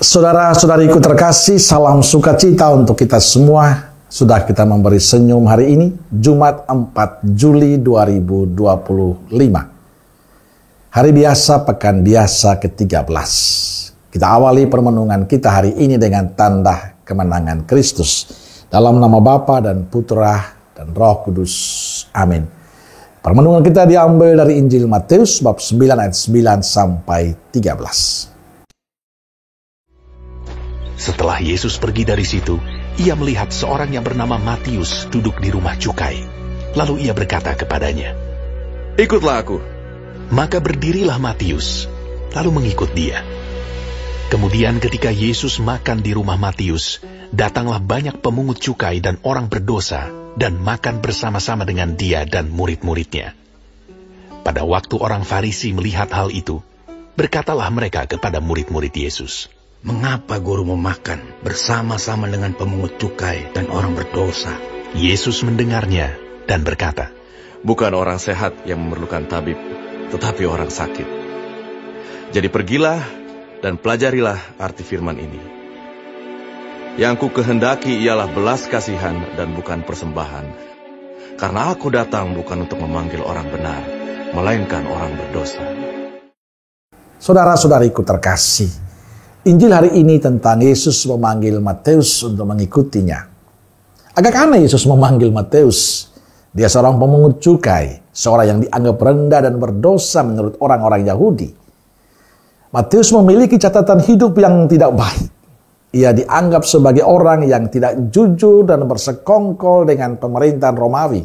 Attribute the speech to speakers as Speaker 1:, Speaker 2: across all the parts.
Speaker 1: Saudara-saudariku terkasih, salam sukacita untuk kita semua. Sudah kita memberi senyum hari ini, Jumat 4 Juli 2025. Hari biasa, pekan biasa ke-13. Kita awali permenungan kita hari ini dengan tanda kemenangan Kristus. Dalam nama Bapa dan Putra dan Roh Kudus. Amin. Permenungan kita diambil dari Injil Matius bab 9 ayat 9 sampai 13.
Speaker 2: Setelah Yesus pergi dari situ, ia melihat seorang yang bernama Matius duduk di rumah cukai. Lalu ia berkata kepadanya,
Speaker 3: "Ikutlah aku."
Speaker 2: Maka berdirilah Matius, lalu mengikut dia. Kemudian ketika Yesus makan di rumah Matius, datanglah banyak pemungut cukai dan orang berdosa, dan makan bersama-sama dengan dia dan murid-muridnya. Pada waktu orang Farisi melihat hal itu, berkatalah mereka kepada murid-murid Yesus,
Speaker 4: "Mengapa guru memakan bersama-sama dengan pemungut cukai dan orang berdosa?"
Speaker 2: Yesus mendengarnya dan berkata,
Speaker 3: "Bukan orang sehat yang memerlukan tabib, tetapi orang sakit. Jadi pergilah dan pelajarilah arti firman ini. Yang ku kehendaki ialah belas kasihan dan bukan persembahan. Karena aku datang bukan untuk memanggil orang benar, melainkan orang berdosa."
Speaker 1: Saudara-saudariku terkasih, Injil hari ini tentang Yesus memanggil Matius untuk mengikutinya. Agak aneh Yesus memanggil Matius. Dia seorang pemungut cukai, seorang yang dianggap rendah dan berdosa menurut orang-orang Yahudi. Matius memiliki catatan hidup yang tidak baik. Ia dianggap sebagai orang yang tidak jujur dan bersekongkol dengan pemerintahan Romawi.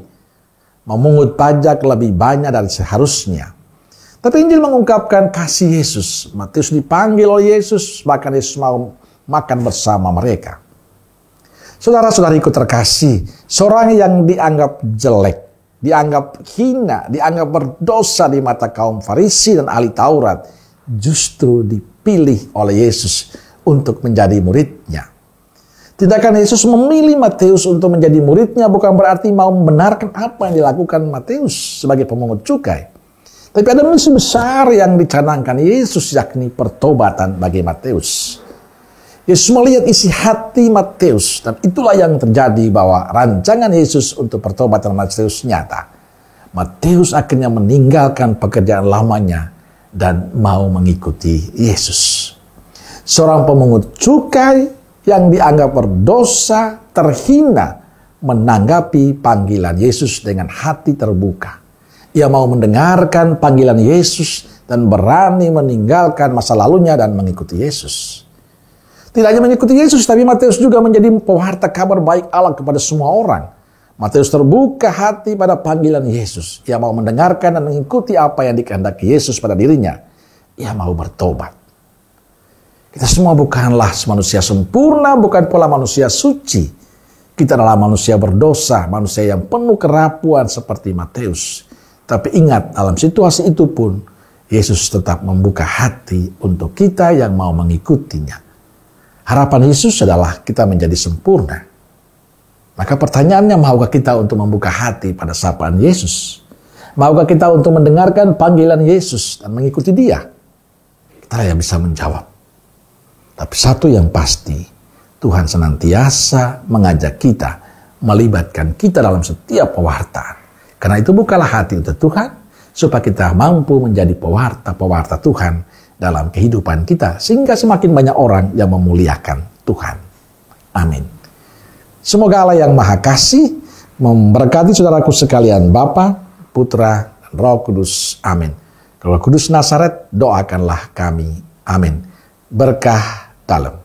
Speaker 1: Memungut pajak lebih banyak dari seharusnya. Tapi Injil mengungkapkan kasih Yesus. Matius dipanggil oleh Yesus, bahkan Yesus mau makan bersama mereka. Saudara-saudariku terkasih, seorang yang dianggap jelek, dianggap hina, dianggap berdosa di mata kaum Farisi dan ahli Taurat, justru dipilih oleh Yesus untuk menjadi muridnya. Tindakan Yesus memilih Matius untuk menjadi muridnya bukan berarti mau membenarkan apa yang dilakukan Matius sebagai pemungut cukai. Tapi ada misi besar yang dicanangkan Yesus, yakni pertobatan bagi Matius. Yesus melihat isi hati Matius, dan itulah yang terjadi bahwa rancangan Yesus untuk pertobatan Matius nyata. Matius akhirnya meninggalkan pekerjaan lamanya dan mau mengikuti Yesus. Seorang pemungut cukai yang dianggap berdosa, terhina, menanggapi panggilan Yesus dengan hati terbuka. Ia mau mendengarkan panggilan Yesus dan berani meninggalkan masa lalunya dan mengikuti Yesus. Tidak hanya mengikuti Yesus, tapi Matius juga menjadi pewarta kabar baik Allah kepada semua orang. Matius terbuka hati pada panggilan Yesus. Ia mau mendengarkan dan mengikuti apa yang dikehendaki Yesus pada dirinya. Ia mau bertobat. Kita semua bukanlah manusia sempurna, bukan pula manusia suci. Kita adalah manusia berdosa, manusia yang penuh kerapuan seperti Matius. Tapi ingat, dalam situasi itu pun, Yesus tetap membuka hati untuk kita yang mau mengikutinya. Harapan Yesus adalah kita menjadi sempurna. Maka pertanyaannya, maukah kita untuk membuka hati pada sapaan Yesus? Maukah kita untuk mendengarkan panggilan Yesus dan mengikuti Dia? Kita yang bisa menjawab. Tapi satu yang pasti, Tuhan senantiasa mengajak kita, melibatkan kita dalam setiap pewartaan. Karena itu bukalah hati untuk Tuhan, supaya kita mampu menjadi pewarta-pewarta Tuhan dalam kehidupan kita, sehingga semakin banyak orang yang memuliakan Tuhan. Amin. Semoga Allah yang Maha Kasih memberkati saudaraku sekalian, Bapa, Putra, dan Roh Kudus. Amin. Roh Kudus Nazaret, doakanlah kami. Amin. Berkah dalam.